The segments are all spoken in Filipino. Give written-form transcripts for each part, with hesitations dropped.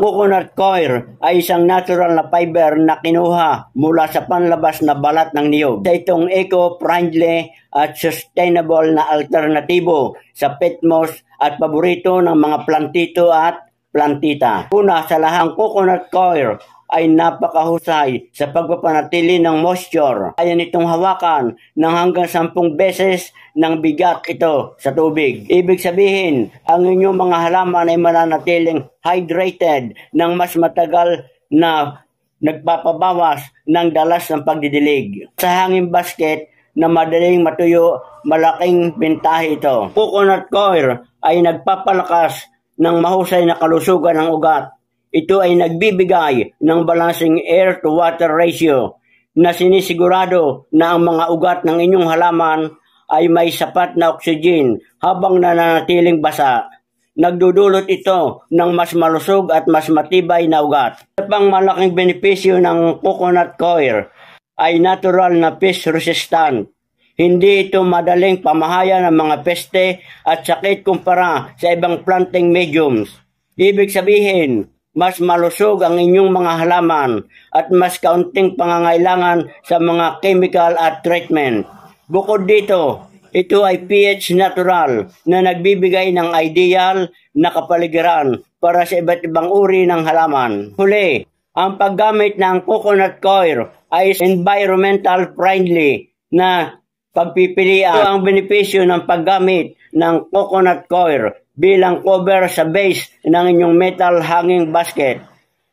Coconut coir ay isang natural na fiber na kinuha mula sa panlabas na balat ng niyog. Sa itong eco-friendly at sustainable na alternatibo sa peat moss at paborito ng mga plantito at plantita. Una sa lahat, ang coconut coir ay napakahusay sa pagpapanatili ng moisture. Kaya nitong hawakan ng hanggang 10 beses ng bigat ito sa tubig. Ibig sabihin, ang inyong mga halaman ay mananatiling hydrated ng mas matagal na nagpapabawas ng dalas ng pagdidilig. Sa hanging basket na madaling matuyo, malaking bentahe ito. Coconut coir ay nagpapalakas ng mahusay na kalusugan ng ugat. Ito ay nagbibigay ng balancing air-to-water ratio na sinisigurado na ang mga ugat ng inyong halaman ay may sapat na oxygen habang nananatiling basa. Nagdudulot ito ng mas malusog at mas matibay na ugat. Isa pang malaking benepisyo ng coconut coir ay natural na pest resistant. Hindi ito madaling pamahaya ng mga peste at sakit kumpara sa ibang planting mediums. Ibig sabihin, mas malusog ang inyong mga halaman at mas kaunting pangangailangan sa mga chemical at treatment. Bukod dito, ito ay pH natural na nagbibigay ng ideal na kapaligiran para sa iba't ibang uri ng halaman. Huli, ang paggamit ng coconut coir ay environmental friendly na pagpipilian. Ito ang benepisyo ng paggamit ng coconut coir bilang cover sa base ng inyong metal hanging basket.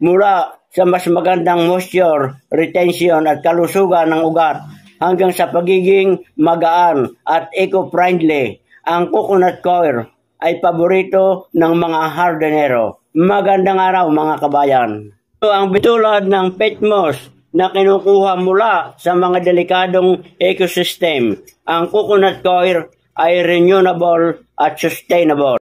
Mula sa mas magandang moisture, retention at kalusugan ng ugat hanggang sa pagiging magaan at eco-friendly, ang coconut coir ay paborito ng mga hardinero. Magandang araw mga kabayan. Ito ang bitulad ng peat moss na kinukuha mula sa mga delikadong ecosystem. Ang coconut coir ay renewable at sustainable.